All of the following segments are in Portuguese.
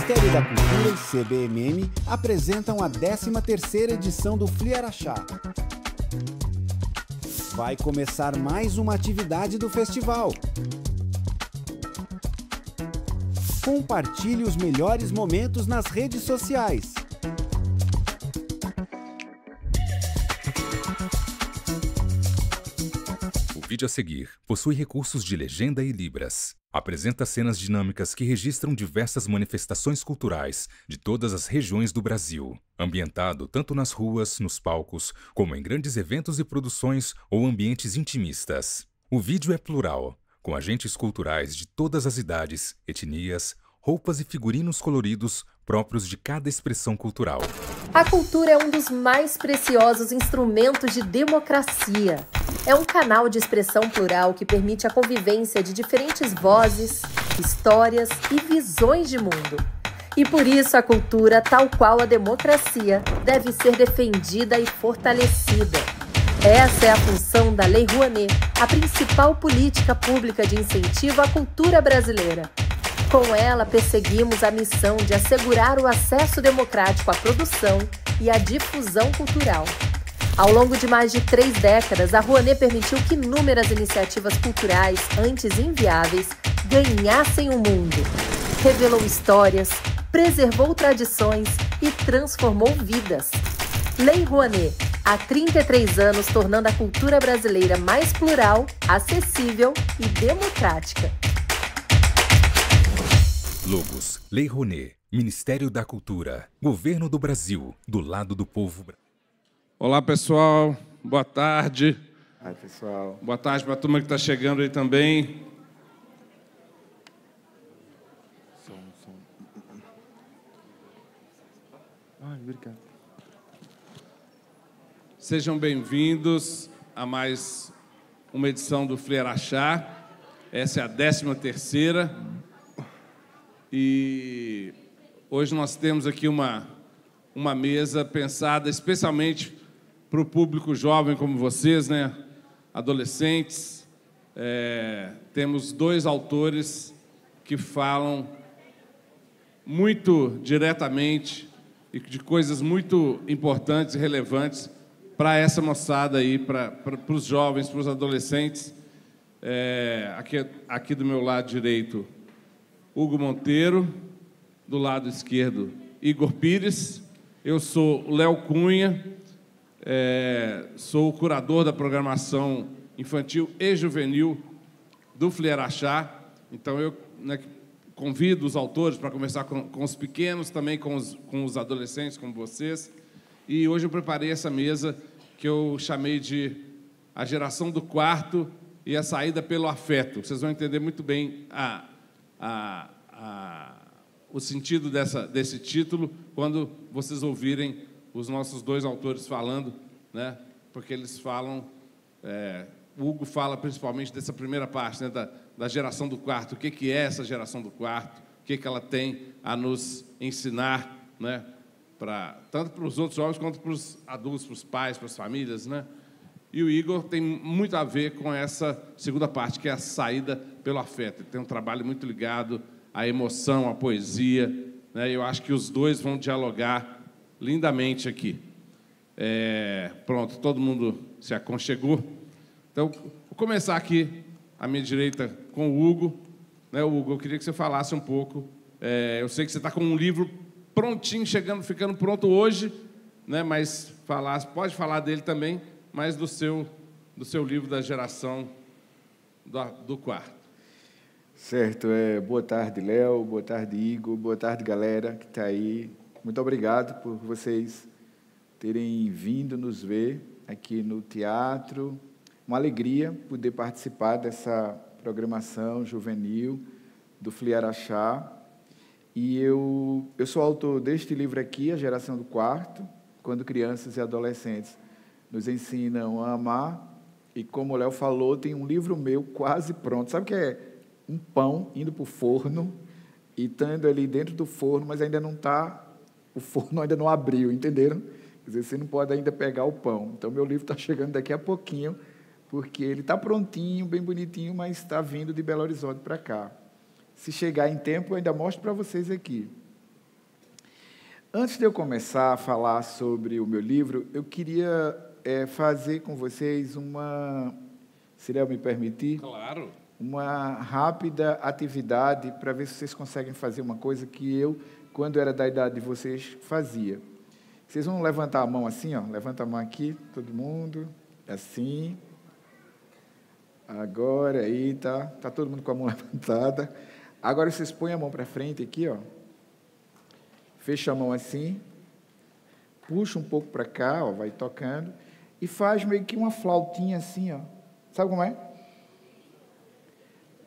Ministério da Cultura e CBMM apresentam a 13ª edição do Fliaraxá. Vai começar mais uma atividade do festival. Compartilhe os melhores momentos nas redes sociais. O vídeo a seguir possui recursos de legenda e libras. Apresenta cenas dinâmicas que registram diversas manifestações culturais de todas as regiões do Brasil, ambientado tanto nas ruas, nos palcos, como em grandes eventos e produções ou ambientes intimistas. O vídeo é plural, com agentes culturais de todas as idades, etnias, roupas e figurinos coloridos próprios de cada expressão cultural. A cultura é um dos mais preciosos instrumentos de democracia. É um canal de expressão plural que permite a convivência de diferentes vozes, histórias e visões de mundo. E por isso a cultura, tal qual a democracia, deve ser defendida e fortalecida. Essa é a função da Lei Rouanet, a principal política pública de incentivo à cultura brasileira. Com ela, perseguimos a missão de assegurar o acesso democrático à produção e à difusão cultural. Ao longo de mais de 3 décadas, a Rouanet permitiu que inúmeras iniciativas culturais, antes inviáveis, ganhassem o mundo. Revelou histórias, preservou tradições e transformou vidas. Lei Rouanet, há 33 anos tornando a cultura brasileira mais plural, acessível e democrática. Logos, Lei Rouanet, Ministério da Cultura, Governo do Brasil, do lado do povo. Olá, pessoal. Boa tarde. Olá, pessoal. Boa tarde para a turma que está chegando aí também. Obrigado. Sejam bem-vindos a mais uma edição do Fliaraxá. Essa é a 13ª. E hoje nós temos aqui uma mesa pensada especialmente para o público jovem como vocês, né? Adolescentes. Temos 2 autores que falam muito diretamente e de coisas muito importantes e relevantes para essa moçada aí, para os jovens, para os adolescentes. Aqui do meu lado direito, Hugo Monteiro, do lado esquerdo, Igor Pires. Eu sou o Léo Cunha, sou o curador da programação infantil e juvenil do Fliaraxá. Então, eu convido os autores para conversar com os pequenos, também com os adolescentes, como vocês. E hoje eu preparei essa mesa que eu chamei de A Geração do Quarto e a Saída pelo Afeto. Vocês vão entender muito bem o sentido desse título quando vocês ouvirem os nossos 2 autores falando, né? Porque eles falam... o Hugo fala principalmente dessa primeira parte, né? Da geração do quarto. O que é essa geração do quarto? O que ela tem a nos ensinar, né? Tanto para os outros jovens quanto para os adultos, para os pais, para as famílias, né? E o Igor tem muito a ver com essa segunda parte, que é a saída pelo afeto. Ele tem um trabalho muito ligado à emoção, à poesia, né? Eu acho que os 2 vão dialogar lindamente aqui. Pronto, todo mundo se aconchegou. Então, vou começar aqui à minha direita com o Hugo. Né, Hugo, eu queria que você falasse um pouco. Eu sei que você está com um livro prontinho, ficando pronto hoje, né? Mas pode falar dele também, mas do seu livro da geração do quarto. Certo. Boa tarde, Léo. Boa tarde, Igor. Boa tarde, galera que está aí. Muito obrigado por vocês terem vindo nos ver aqui no teatro. Uma alegria poder participar dessa programação juvenil do Fliaraxá. E eu sou autor deste livro aqui, A Geração do Quarto, quando crianças e adolescentes nos ensinam a amar. E como o Léo falou, tem um livro meu quase pronto. Sabe o que é? Um pão indo para o forno e estando ali dentro do forno, mas ainda não está, o forno ainda não abriu, entenderam? Quer dizer, você não pode ainda pegar o pão. Então, meu livro está chegando daqui a pouquinho, porque ele está prontinho, bem bonitinho, mas está vindo de Belo Horizonte para cá. Se chegar em tempo, eu ainda mostro para vocês aqui. Antes de eu começar a falar sobre o meu livro, eu queria fazer com vocês uma, se Léo me permitir, Claro. uma rápida atividade para ver se vocês conseguem fazer uma coisa que eu, quando era da idade de vocês, fazia. Vocês vão levantar a mão assim, ó. Levanta a mão aqui, todo mundo, assim. Agora aí, tá todo mundo com a mão levantada. Agora vocês põem a mão para frente aqui, ó. Fecha a mão assim. Puxa um pouco para cá, ó, vai tocando e faz meio que uma flautinha assim, ó. Sabe como é?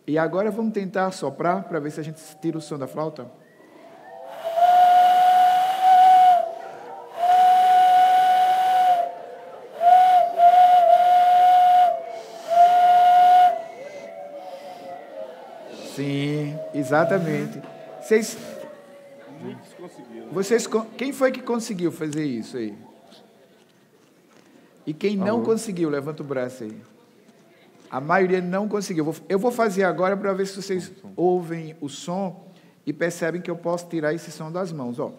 E agora vamos tentar soprar para ver se a gente tira o som da flauta. Sim, exatamente. Quem foi que conseguiu fazer isso aí? E quem não conseguiu, levanta o braço aí. A maioria não conseguiu. Eu vou fazer agora para ver se vocês ouvem o som e percebem que eu posso tirar esse som das mãos. Ó.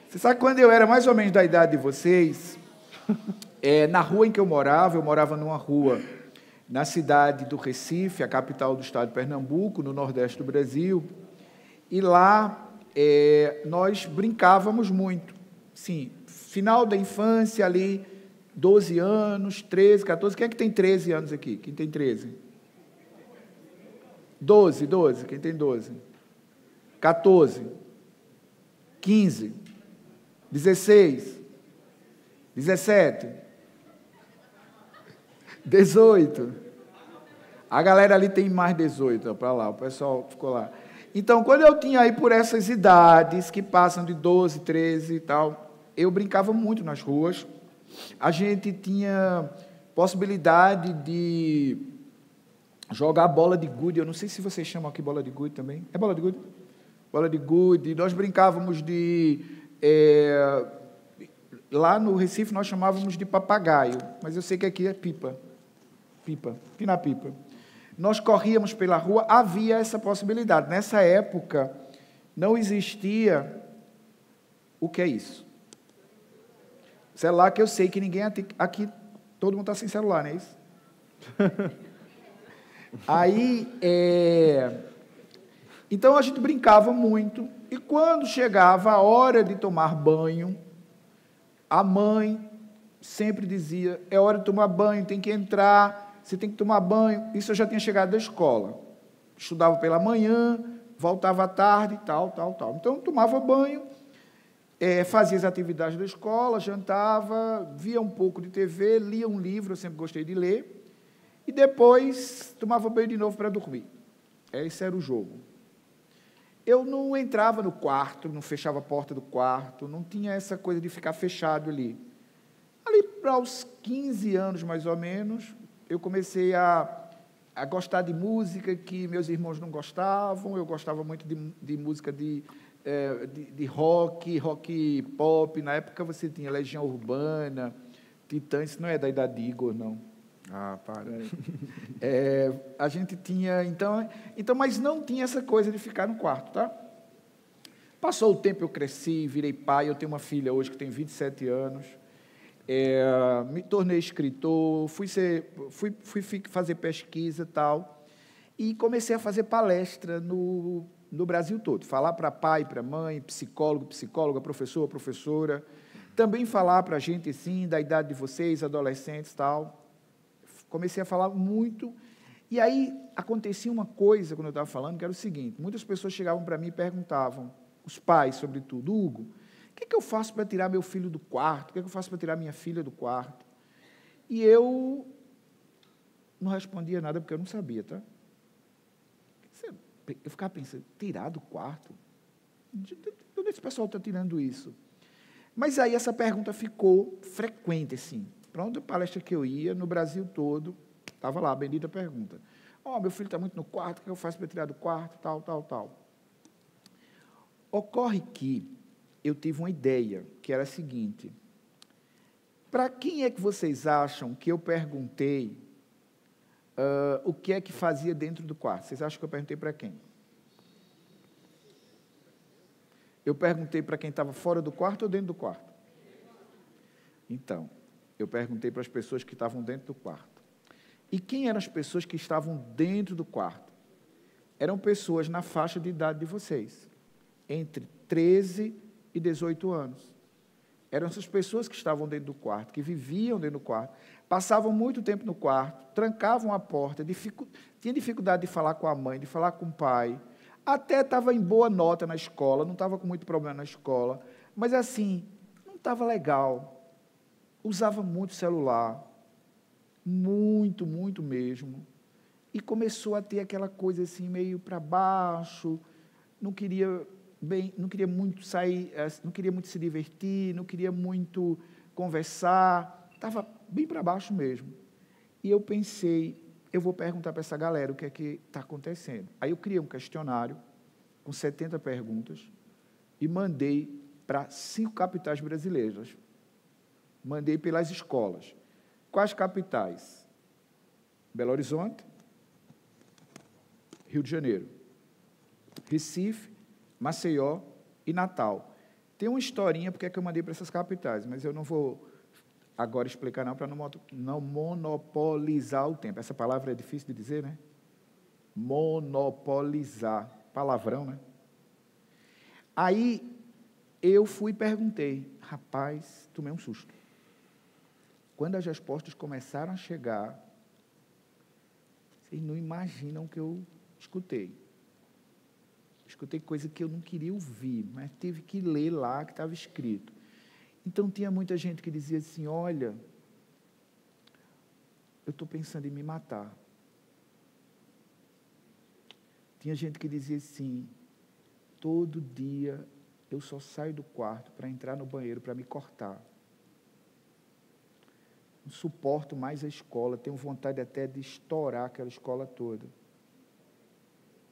Você sabe, quando eu era mais ou menos da idade de vocês, na rua em que eu morava numa rua na cidade do Recife, a capital do estado de Pernambuco, no nordeste do Brasil, e lá nós brincávamos muito. Sim, final da infância ali, 12 anos, 13, 14, quem é que tem 13 anos aqui? Quem tem 13? 12, quem tem 12? 14, 15, 16, 17, 18. A galera ali tem mais 18, para lá, o pessoal ficou lá. Então, quando eu tinha aí por essas idades, que passam de 12, 13 e tal, eu brincava muito nas ruas. A gente tinha possibilidade de jogar bola de gude. Eu não sei se vocês chamam aqui bola de gude também. É bola de gude? Bola de gude. Nós brincávamos de... lá no Recife nós chamávamos de papagaio, mas eu sei que aqui é pipa. Pina-pipa. Nós corríamos pela rua, havia essa possibilidade. Nessa época, não existia o que é isso. Celular, que eu sei que ninguém aqui, todo mundo está sem celular, não é isso? Aí, então a gente brincava muito, e quando chegava a hora de tomar banho, a mãe sempre dizia, é hora de tomar banho, tem que entrar, você tem que tomar banho. Isso eu já tinha chegado da escola. Estudava pela manhã, voltava à tarde, tal. Então, tomava banho, fazia as atividades da escola, jantava, via um pouco de TV, lia um livro, eu sempre gostei de ler, e depois tomava banho de novo para dormir. Esse era o jogo. Eu não entrava no quarto, não fechava a porta do quarto, não tinha essa coisa de ficar fechado ali. Ali, para os 15 anos, mais ou menos, eu comecei a gostar de música que meus irmãos não gostavam. Eu gostava muito de música de rock pop. Na época você tinha Legião Urbana, Titãs, isso não é da idade de Igor, não. Ah, para. A gente tinha, então, mas não tinha essa coisa de ficar no quarto, tá? Passou o tempo, eu cresci, virei pai, eu tenho uma filha hoje que tem 27 anos. Me tornei escritor, fui fazer pesquisa e tal, e comecei a fazer palestra no Brasil todo, falar para pai, para mãe, psicóloga, professor, professora, também falar para gente, assim, da idade de vocês, adolescentes e tal. Comecei a falar muito, e aí acontecia uma coisa, quando eu estava falando, que era o seguinte, muitas pessoas chegavam para mim e perguntavam, os pais, sobretudo, Hugo, o que eu faço para tirar meu filho do quarto? O que eu faço para tirar minha filha do quarto? E eu não respondia nada, porque eu não sabia, tá? Eu ficava pensando, tirar do quarto? De onde esse pessoal está tirando isso? Mas aí essa pergunta ficou frequente, assim. Para onde a palestra que eu ia, no Brasil todo, estava lá, a bendita pergunta. Meu filho está muito no quarto, o que eu faço para tirar do quarto? Tal. Ocorre que eu tive uma ideia, que era a seguinte, para quem é que vocês acham que eu perguntei o que é que fazia dentro do quarto. Vocês acham que eu perguntei para quem? Eu perguntei para quem estava fora do quarto ou dentro do quarto? Então, eu perguntei para as pessoas que estavam dentro do quarto. E quem eram as pessoas que estavam dentro do quarto? Eram pessoas na faixa de idade de vocês, entre 13 e 18 anos. Eram essas pessoas que estavam dentro do quarto, que viviam dentro do quarto, passavam muito tempo no quarto, trancavam a porta, tinham dificuldade de falar com a mãe, de falar com o pai, até estava em boa nota na escola, não estava com muito problema na escola, mas assim, não estava legal, usava muito celular, muito, muito mesmo, e começou a ter aquela coisa assim, meio para baixo, não queria muito sair, não queria muito se divertir, não queria muito conversar, estava bem para baixo mesmo. E eu pensei, eu vou perguntar para essa galera o que é que está acontecendo. Aí eu criei um questionário com 70 perguntas e mandei para 5 capitais brasileiras. Mandei pelas escolas. Quais capitais? Belo Horizonte, Rio de Janeiro, Recife, Maceió e Natal. Tem uma historinha porque é que eu mandei para essas capitais, mas eu não vou agora explicar não, para não monopolizar o tempo. Essa palavra é difícil de dizer, né? Monopolizar. Palavrão, né? Aí eu fui e perguntei. Rapaz, tomei um susto. Quando as respostas começaram a chegar, vocês não imaginam o que eu escutei. Escutei coisa que eu não queria ouvir, mas tive que ler lá que estava escrito. Então, tinha muita gente que dizia assim, olha, eu estou pensando em me matar. Tinha gente que dizia assim, todo dia eu só saio do quarto para entrar no banheiro, para me cortar. Não suporto mais a escola, tenho vontade até de estourar aquela escola toda.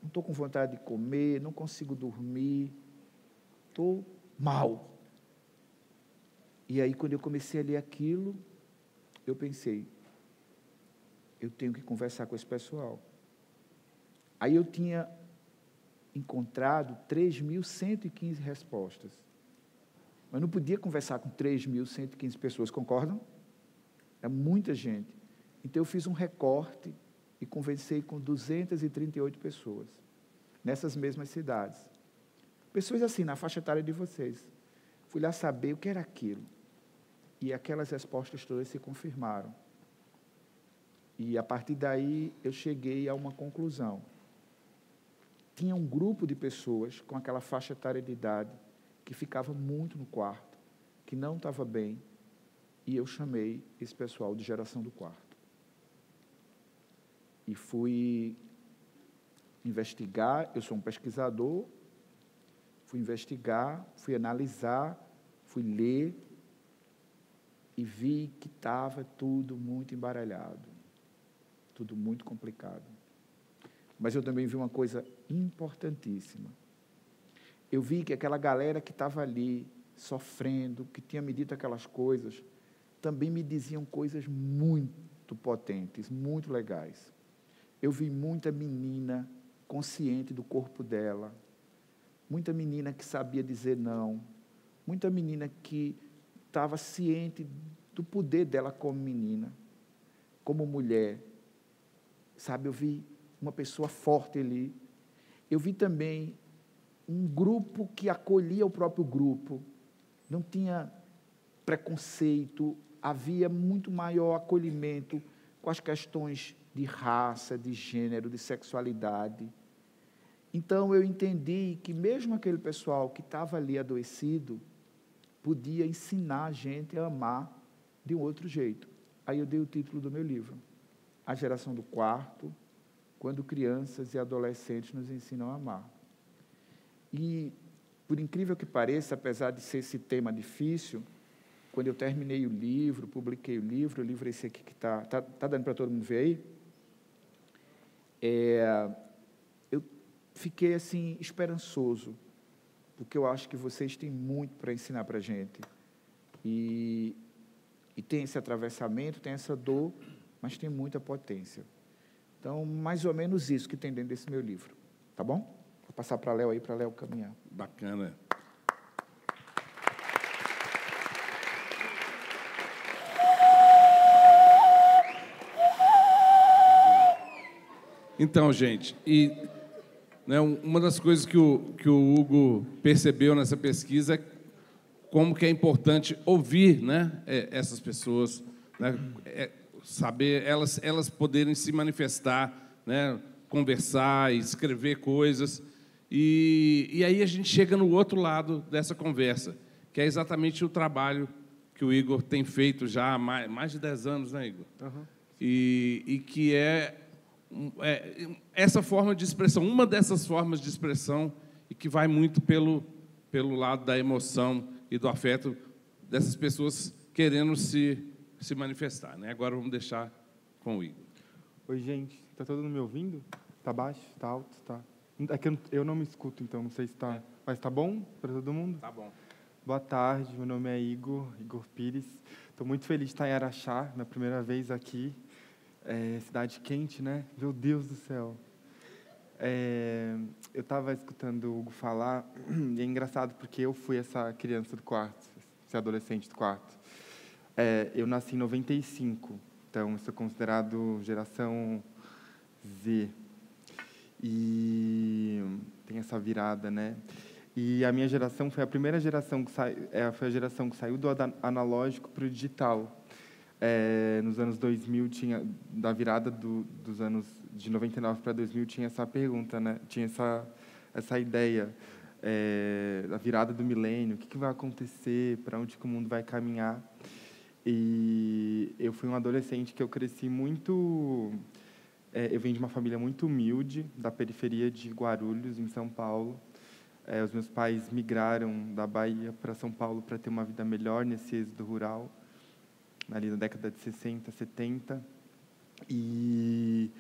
Não estou com vontade de comer, não consigo dormir, estou mal. E aí, quando eu comecei a ler aquilo, eu pensei, eu tenho que conversar com esse pessoal. Aí eu tinha encontrado 3.115 respostas. Mas não podia conversar com 3.115 pessoas, concordam? É muita gente. Então, eu fiz um recorte e conversei com 238 pessoas, nessas mesmas cidades. Pessoas assim, na faixa etária de vocês. Fui lá saber o que era aquilo. E aquelas respostas todas se confirmaram. E, a partir daí, eu cheguei a uma conclusão. Tinha um grupo de pessoas com aquela faixa etária de idade que ficava muito no quarto, que não estava bem, e eu chamei esse pessoal de geração do quarto. E fui investigar, eu sou um pesquisador, fui investigar, fui analisar, fui ler e vi que estava tudo muito embaralhado, tudo muito complicado. Mas eu também vi uma coisa importantíssima. Eu vi que aquela galera que estava ali, sofrendo, que tinha me dito aquelas coisas, também me diziam coisas muito potentes, muito legais. Eu vi muita menina consciente do corpo dela, muita menina que sabia dizer não, muita menina que estava ciente do poder dela como menina, como mulher. Sabe, eu vi uma pessoa forte ali. Eu vi também um grupo que acolhia o próprio grupo, não tinha preconceito, havia muito maior acolhimento com as questões de raça, de gênero, de sexualidade. Então, eu entendi que mesmo aquele pessoal que estava ali adoecido, podia ensinar a gente a amar de um outro jeito. Aí eu dei o título do meu livro, A Geração do Quarto, quando crianças e adolescentes nos ensinam a amar. E, por incrível que pareça, apesar de ser esse tema difícil, quando eu terminei o livro, publiquei o livro é esse aqui que está dando para todo mundo ver aí? Eu fiquei assim esperançoso, porque eu acho que vocês têm muito para ensinar para a gente. E tem esse atravessamento, tem essa dor, mas tem muita potência. Então, mais ou menos isso que tem dentro desse meu livro. Tá bom? Vou passar para Léo aí, para Léo caminhar. Bacana. Então, gente, né, uma das coisas que o Hugo percebeu nessa pesquisa é como que é importante ouvir, né, essas pessoas, né, saber elas poderem se manifestar, né, conversar, escrever coisas. E aí a gente chega no outro lado dessa conversa, que é exatamente o trabalho que o Igor tem feito já há mais de 10 anos, né, Igor? Uhum. E que essa forma de expressão, uma dessas formas de expressão, e que vai muito pelo lado da emoção e do afeto dessas pessoas querendo se manifestar, né? Agora vamos deixar com o Igor. Oi, gente. Tá todo mundo me ouvindo? Tá baixo? Tá alto? Tá... É que eu não me escuto, então não sei se tá... Mas tá bom para todo mundo? Tá bom. Boa tarde, meu nome é Igor Pires. Estou muito feliz de estar em Araxá, minha primeira vez aqui. Cidade quente, né? Meu Deus do céu. Eu estava escutando o Hugo falar, e é engraçado porque eu fui essa criança do quarto, esse adolescente do quarto. Eu nasci em 95, então eu sou considerado geração Z. E tem essa virada, né? E a minha geração foi a primeira geração que foi a geração que saiu do analógico para o digital. Nos anos 2000, da virada dos anos de 99 para 2000, tinha essa pergunta, né? Tinha essa ideia da virada do milênio, o que vai acontecer, para onde que o mundo vai caminhar. E eu fui um adolescente que eu cresci muito... eu venho de uma família muito humilde, da periferia de Guarulhos, em São Paulo. Os meus pais migraram da Bahia para São Paulo para ter uma vida melhor nesse êxodo rural, ali na década de 60, 70. E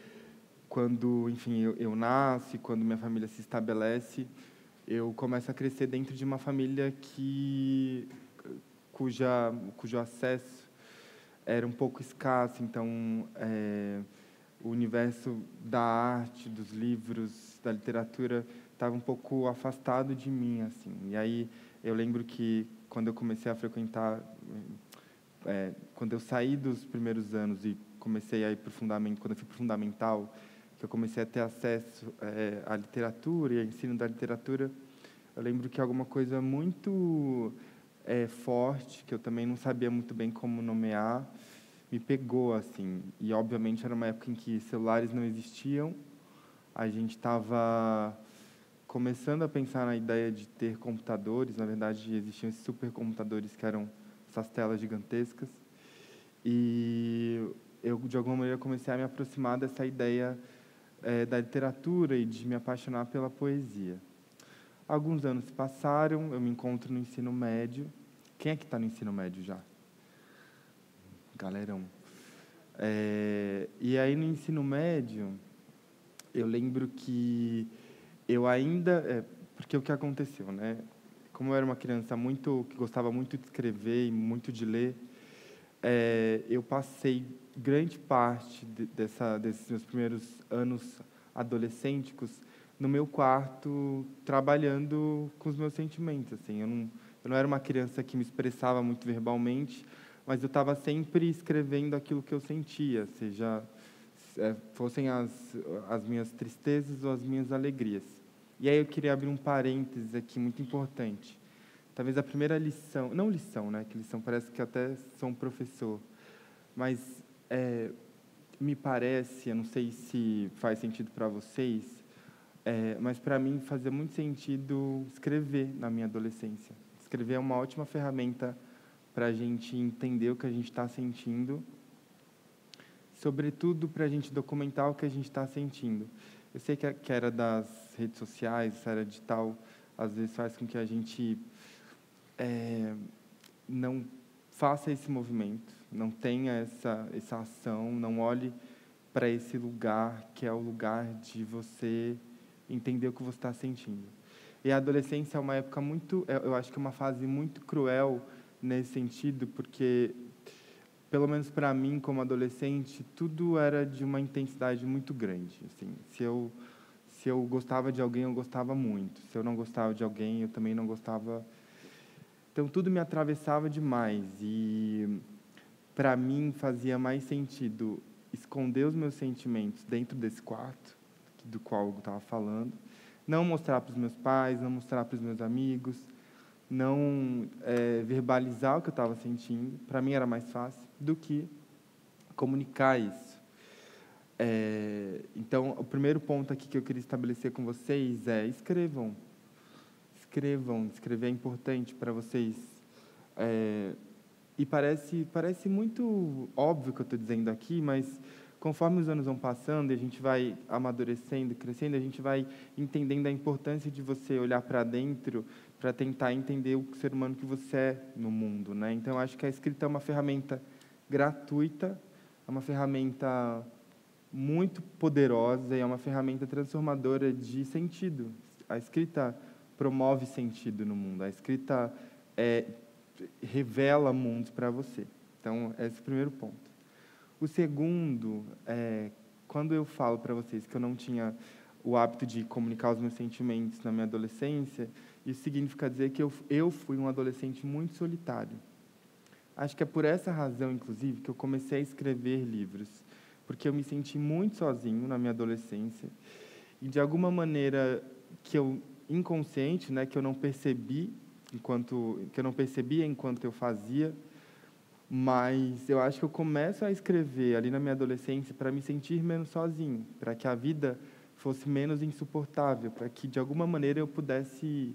quando, enfim, eu nasço, quando minha família se estabelece, eu começo a crescer dentro de uma família cujo acesso era um pouco escasso. Então, o universo da arte, dos livros, da literatura estava um pouco afastado de mim, assim. E aí eu lembro que quando eu comecei a frequentar, quando eu saí dos primeiros anos e comecei a ir para o fundamental, quando eu fui para o fundamental, que eu comecei a ter acesso à literatura e ao ensino da literatura, eu lembro que alguma coisa muito forte, que eu também não sabia muito bem como nomear, me pegou, assim. E, obviamente, era uma época em que celulares não existiam, a gente estava começando a pensar na ideia de ter computadores. Na verdade, existiam esses supercomputadores que eram essas telas gigantescas. E eu, de alguma maneira, comecei a me aproximar dessa ideia da literatura e de me apaixonar pela poesia. Alguns anos se passaram, eu me encontro no ensino médio. Quem é que está no ensino médio já? Galerão. E aí, no ensino médio, eu lembro que eu ainda... porque o que aconteceu, né? Como eu era uma criança que gostava muito de escrever e muito de ler, eu passei grande parte desses meus primeiros anos adolescênticos no meu quarto, trabalhando com os meus sentimentos. Assim, eu não era uma criança que me expressava muito verbalmente, mas eu estava sempre escrevendo aquilo que eu sentia, seja fossem as minhas tristezas ou as minhas alegrias. E aí eu queria abrir um parênteses aqui muito importante. Talvez a primeira lição, não lição, né? Que lição parece que até sou um professor, mas me parece, eu não sei se faz sentido para vocês, mas para mim fazia muito sentido escrever na minha adolescência. Escrever é uma ótima ferramenta para a gente entender o que a gente está sentindo, sobretudo para a gente documentar o que a gente está sentindo. Eu sei que a era das redes sociais, essa era digital, às vezes faz com que a gente não faça esse movimento, não tenha essa ação, não olhe para esse lugar que é o lugar de você entender o que você está sentindo. E a adolescência é uma época muito, eu acho que é uma fase muito cruel nesse sentido, porque pelo menos para mim, como adolescente, tudo era de uma intensidade muito grande. Assim, se eu gostava de alguém, eu gostava muito. Se eu não gostava de alguém, eu também não gostava. Então, tudo me atravessava demais. E, para mim, fazia mais sentido esconder os meus sentimentos dentro desse quarto, do qual eu estava falando, não mostrar para os meus pais, não mostrar para os meus amigos, não verbalizar o que eu estava sentindo. Para mim, era mais fácil do que comunicar isso. Então, o primeiro ponto aqui que eu queria estabelecer com vocês é: escrevam. Escrever é importante para vocês. E parece muito óbvio o que eu estou dizendo aqui, mas conforme os anos vão passando e a gente vai amadurecendo, crescendo, a gente vai entendendo a importância de você olhar para dentro para tentar entender o ser humano que você é no mundo, né? Então, eu acho que a escrita é uma ferramenta gratuita, é uma ferramenta muito poderosa e é uma ferramenta transformadora de sentido. A escrita promove sentido no mundo. A escrita revela mundos para você. Então, esse é o primeiro ponto. O segundo, quando eu falo para vocês que eu não tinha o hábito de comunicar os meus sentimentos na minha adolescência, isso significa dizer que eu fui um adolescente muito solitário. Acho que é por essa razão, inclusive, que eu comecei a escrever livros, porque eu me senti muito sozinho na minha adolescência e, de alguma maneira, que eu inconsciente, né, que eu não percebia enquanto eu fazia, mas eu acho que eu começo a escrever ali na minha adolescência para me sentir menos sozinho, para que a vida fosse menos insuportável, para que, de alguma maneira, eu pudesse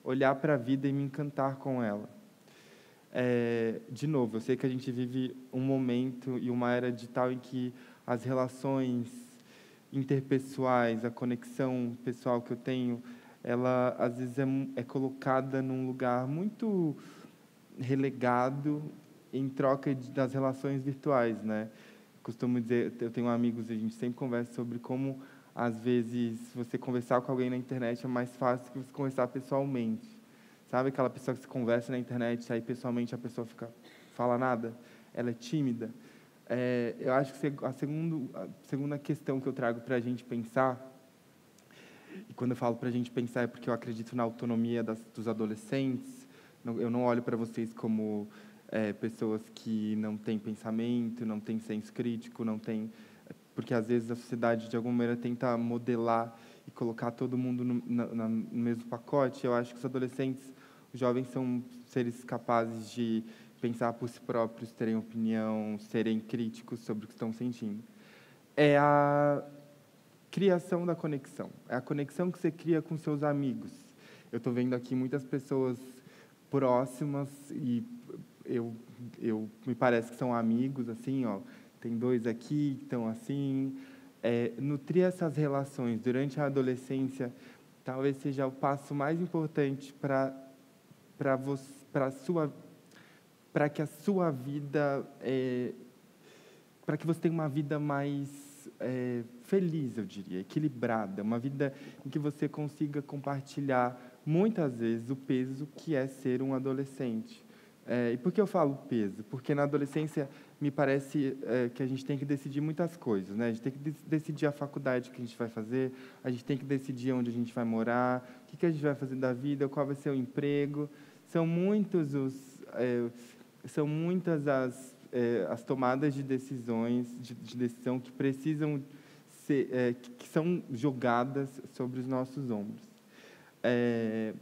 olhar para a vida e me encantar com ela. De novo, eu sei que a gente vive um momento e uma era digital em que as relações interpessoais, a conexão pessoal que eu tenho, ela, às vezes, é colocada num lugar muito relegado em troca das relações virtuais, né? Costumo dizer, eu tenho amigos e a gente sempre conversa sobre como, às vezes, você conversar com alguém na internet é mais fácil que você conversar pessoalmente. Sabe aquela pessoa que você conversa na internet, aí pessoalmente a pessoa fala nada? Ela é tímida. Eu acho que a segunda questão que eu trago para a gente pensar, e quando eu falo para a gente pensar é porque eu acredito na autonomia dos adolescentes. Eu não olho para vocês como pessoas que não têm pensamento, não têm senso crítico, não têm... Porque, às vezes, a sociedade, de alguma maneira, tenta modelar e colocar todo mundo no mesmo pacote. Eu acho que os adolescentes, os jovens, são seres capazes de pensar por si próprios, terem opinião, serem críticos sobre o que estão sentindo. É a criação da conexão. É a conexão que você cria com seus amigos. Eu estou vendo aqui muitas pessoas próximas e me parece que são amigos, assim, ó. Tem 2 aqui que estão assim. Nutrir essas relações durante a adolescência talvez seja o passo mais importante para que a sua vida, para que você tenha uma vida mais feliz, eu diria, equilibrada, uma vida em que você consiga compartilhar muitas vezes o peso que é ser um adolescente. E por que eu falo peso? Porque na adolescência me parece que a gente tem que decidir muitas coisas, né? A gente tem que decidir a faculdade que a gente vai fazer, a gente tem que decidir onde a gente vai morar, o que a gente vai fazer da vida, qual vai ser o emprego. São muitas as tomadas de decisões, de decisão que precisam ser, que são jogadas sobre os nossos ombros.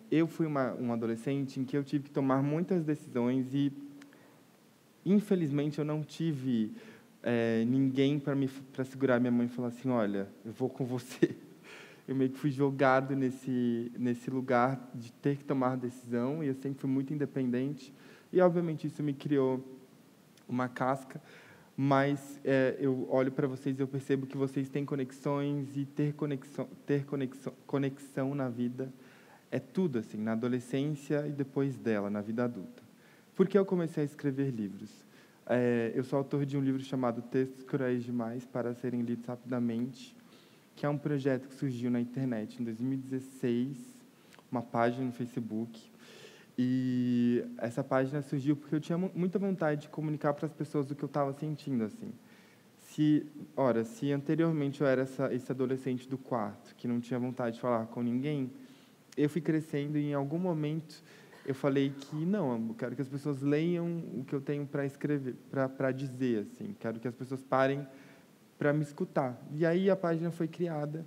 Eu fui um adolescente em que eu tive que tomar muitas decisões e, infelizmente, eu não tive ninguém para segurar minha mãe e falar assim: olha, eu vou com você. Eu meio que fui jogado nesse lugar de ter que tomar decisão, e eu sempre fui muito independente. E, obviamente, isso me criou uma casca, mas eu olho para vocês e eu percebo que vocês têm conexões, e ter conexão na vida é tudo, assim, na adolescência e depois dela, na vida adulta. Por que eu comecei a escrever livros? Eu sou autor de um livro chamado Textos Cruéis Demais para Serem Lidos Rapidamente, que é um projeto que surgiu na internet em 2016, uma página no Facebook, E essa página surgiu porque eu tinha muita vontade de comunicar para as pessoas o que eu estava sentindo, assim. Se anteriormente eu era esse adolescente do quarto, que não tinha vontade de falar com ninguém, eu fui crescendo e, em algum momento, eu falei que não, eu quero que as pessoas leiam o que eu tenho para escrever, para dizer, assim. Quero que as pessoas parem para me escutar. E aí a página foi criada.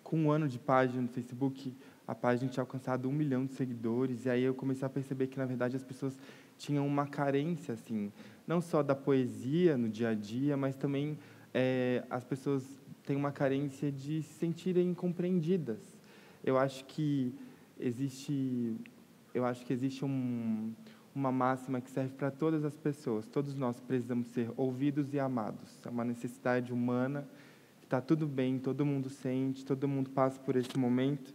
Com 1 ano de página no Facebook, a página tinha alcançado 1 milhão de seguidores, e aí eu comecei a perceber que, na verdade, as pessoas tinham uma carência, assim, não só da poesia no dia a dia, mas também as pessoas têm uma carência de se sentirem compreendidas. Eu acho que existe uma máxima que serve para todas as pessoas. Todos nós precisamos ser ouvidos e amados. É uma necessidade humana. Está tudo bem, todo mundo sente, todo mundo passa por esse momento.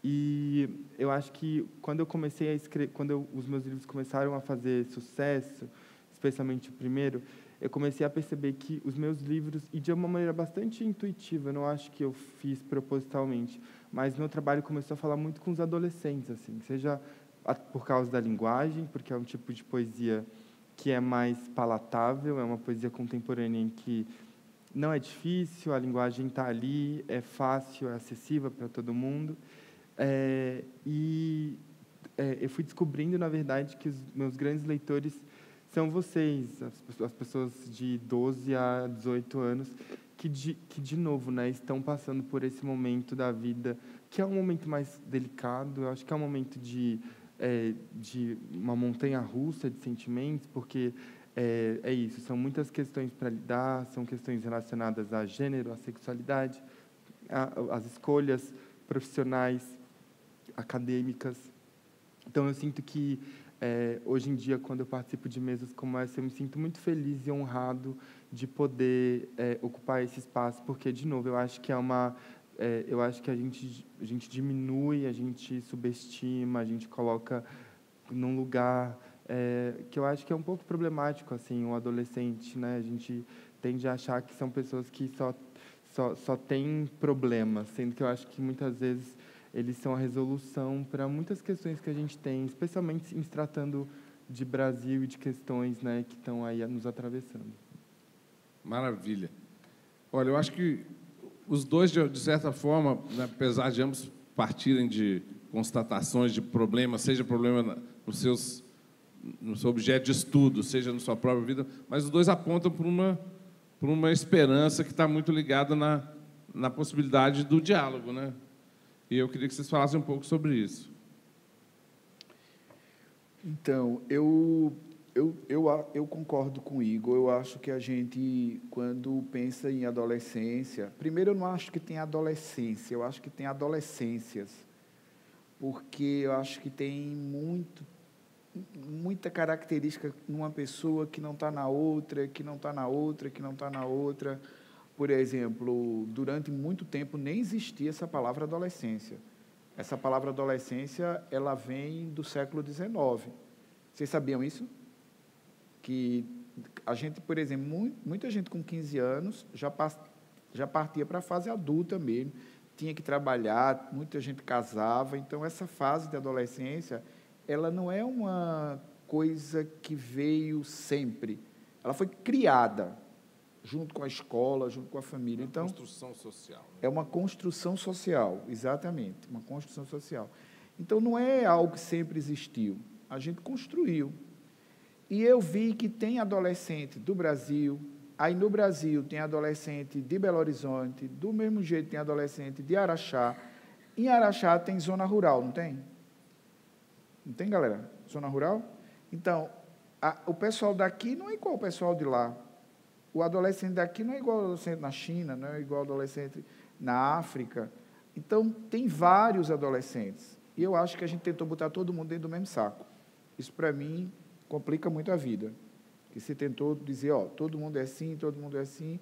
E eu acho que quando eu comecei a escrever, os meus livros começaram a fazer sucesso, especialmente o primeiro, eu comecei a perceber que os meus livros, e de uma maneira bastante intuitiva, eu não acho que eu fiz propositalmente, mas meu trabalho começou a falar muito com os adolescentes, assim, seja por causa da linguagem, porque é um tipo de poesia que é mais palatável, é uma poesia contemporânea em que não é difícil, a linguagem está ali, é fácil, é acessível para todo mundo. Eu fui descobrindo, na verdade, que os meus grandes leitores são vocês, as pessoas de 12 a 18 anos, que de novo, né, estão passando por esse momento da vida, que é um momento mais delicado. Eu acho que é um momento de uma montanha-russa de sentimentos, porque é isso, são muitas questões para lidar, são questões relacionadas a gênero, a sexualidade, as escolhas profissionais, acadêmicas. Então, eu sinto que, hoje em dia, quando eu participo de mesas como essa, eu me sinto muito feliz e honrado de poder ocupar esse espaço, porque, de novo, eu acho que eu acho que a gente diminui, a gente subestima, a gente coloca num lugar que eu acho que é um pouco problemático, assim, o adolescente, né? A gente tende a achar que são pessoas que só têm problemas, sendo que eu acho que muitas vezes eles são a resolução para muitas questões que a gente tem, especialmente em se tratando de Brasil e de questões, né, que estão aí nos atravessando. Maravilha. Olha, eu acho que os dois, de certa forma, né, apesar de ambos partirem de constatações de problemas, seja problema no seu objeto de estudo, seja na sua própria vida, mas os dois apontam para uma esperança que está muito ligada na possibilidade do diálogo, né? E eu queria que vocês falassem um pouco sobre isso. Então, eu concordo com o Igor. Eu acho que a gente, quando pensa em adolescência... Primeiro, eu não acho que tem adolescência, eu acho que tem adolescências, porque eu acho que tem muita característica numa pessoa que não está na outra, que não está na outra, que não está na outra. Por exemplo, durante muito tempo nem existia essa palavra adolescência. Essa palavra adolescência, ela vem do século XIX. Vocês sabiam isso? Que a gente, por exemplo, muita gente com 15 anos já partia para a fase adulta mesmo, tinha que trabalhar, muita gente casava. Então, essa fase de adolescência, ela não é uma coisa que veio sempre. Ela foi criada junto com a escola, junto com a família. Então, uma construção social. Né? É uma construção social, exatamente, uma construção social. Então, não é algo que sempre existiu, a gente construiu. E eu vi que tem adolescente do Brasil, aí no Brasil tem adolescente de Belo Horizonte, do mesmo jeito tem adolescente de Araxá. Em Araxá tem zona rural, não tem? Não tem, galera? Zona rural? Então, o pessoal daqui não é igual ao pessoal de lá. O adolescente daqui não é igual ao adolescente na China, não é igual ao adolescente na África. Então, tem vários adolescentes. E eu acho que a gente tentou botar todo mundo dentro do mesmo saco. Isso, para mim, complica muito a vida. Que se tentou dizer, todo mundo é assim, todo mundo é assim.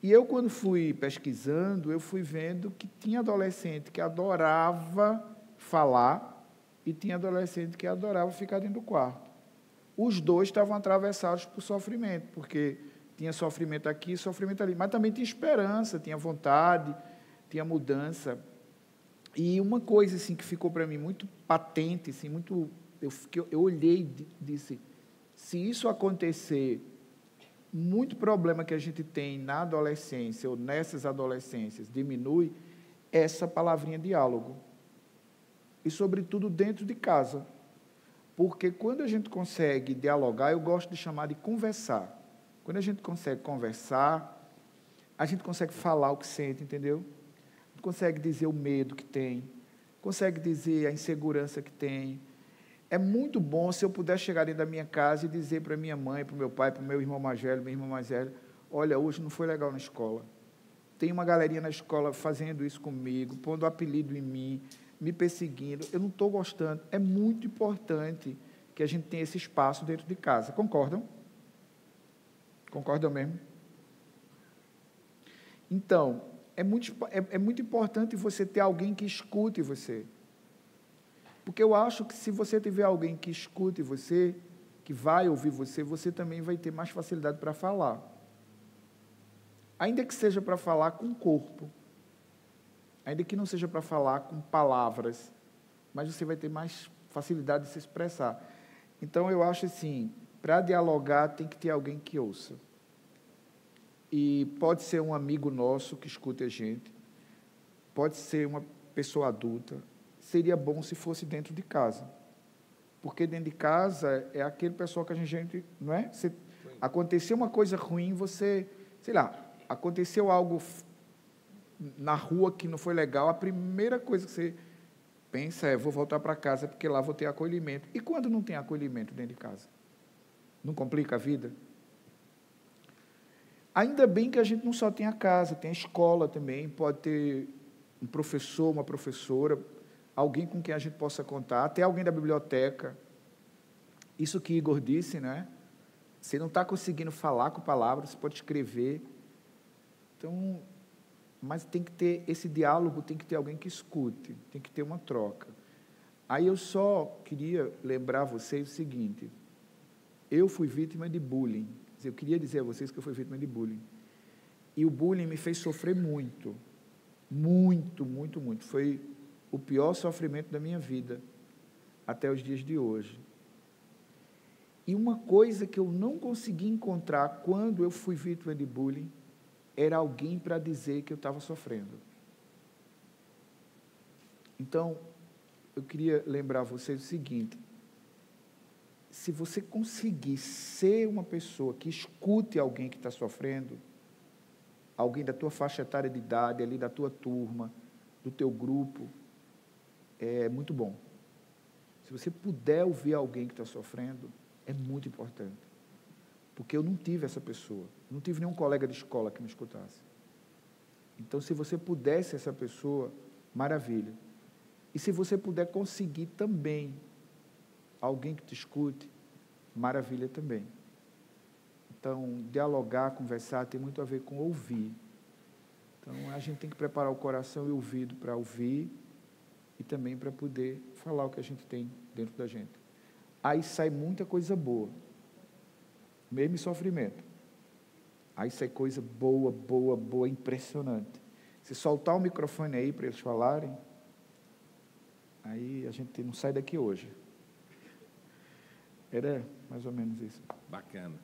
E eu, quando fui pesquisando, eu fui vendo que tinha adolescente que adorava falar e tinha adolescente que adorava ficar dentro do quarto. Os dois estavam atravessados por sofrimento, porque tinha sofrimento aqui, sofrimento ali, mas também tinha esperança, tinha vontade, tinha mudança. E uma coisa assim que ficou para mim muito patente, assim, eu olhei e disse, se isso acontecer, muito problema que a gente tem na adolescência ou nessas adolescências diminui essa palavrinha diálogo. E, sobretudo, dentro de casa. Porque quando a gente consegue dialogar, eu gosto de chamar de conversar. Quando a gente consegue conversar, a gente consegue falar o que sente, entendeu? A gente consegue dizer o medo que tem, consegue dizer a insegurança que tem. É muito bom se eu puder chegar dentro da minha casa e dizer para minha mãe, para o meu pai, para o meu irmão mais velho, minha irmã mais velha, olha, hoje não foi legal na escola. Tem uma galerinha na escola fazendo isso comigo, pondo apelido em mim, me perseguindo, eu não estou gostando. É muito importante que a gente tenha esse espaço dentro de casa. Concordam? Concordam mesmo? Então, é muito importante você ter alguém que escute você. Porque eu acho que se você tiver alguém que escute você, que vai ouvir você, você também vai ter mais facilidade para falar. Ainda que seja para falar com o corpo, ainda que não seja para falar com palavras, mas você vai ter mais facilidade de se expressar. Então, eu acho assim, para dialogar tem que ter alguém que ouça. E pode ser um amigo nosso que escute a gente, pode ser uma pessoa adulta. Seria bom se fosse dentro de casa. Porque dentro de casa é aquele pessoal que a gente, não é? Aconteceu uma coisa ruim, você, sei lá, aconteceu algo na rua que não foi legal, a primeira coisa que você pensa é, vou voltar para casa, porque lá vou ter acolhimento. E quando não tem acolhimento dentro de casa? Não complica a vida? Ainda bem que a gente não só tem a casa, tem a escola também, pode ter um professor, uma professora, alguém com quem a gente possa contar, até alguém da biblioteca. Isso que Igor disse, né? Você não está conseguindo falar com palavras, você pode escrever. Então, mas tem que ter esse diálogo, tem que ter alguém que escute, tem que ter uma troca. Aí eu só queria lembrar a vocês o seguinte, eu fui vítima de bullying. Eu queria dizer a vocês que eu fui vítima de bullying. E o bullying me fez sofrer muito. Muito, muito, muito. Foi o pior sofrimento da minha vida, até os dias de hoje. E uma coisa que eu não consegui encontrar quando eu fui vítima de bullying, era alguém para dizer que eu estava sofrendo. Então, eu queria lembrar a vocês o seguinte, se você conseguir ser uma pessoa que escute alguém que está sofrendo, alguém da tua faixa etária de idade, ali da tua turma, do teu grupo, é muito bom. Se você puder ouvir alguém que está sofrendo, é muito importante. Porque eu não tive essa pessoa, não tive nenhum colega de escola que me escutasse. Então, se você pudesse essa pessoa, maravilha. E se você puder conseguir também alguém que te escute, maravilha também. Então, dialogar, conversar, tem muito a ver com ouvir. Então, a gente tem que preparar o coração e o ouvido para ouvir e também para poder falar o que a gente tem dentro da gente. Aí sai muita coisa boa, mesmo em sofrimento. Aí sai coisa boa, boa, boa, impressionante. Se soltar o microfone aí para eles falarem, aí a gente não sai daqui hoje. Era mais ou menos isso. Bacana.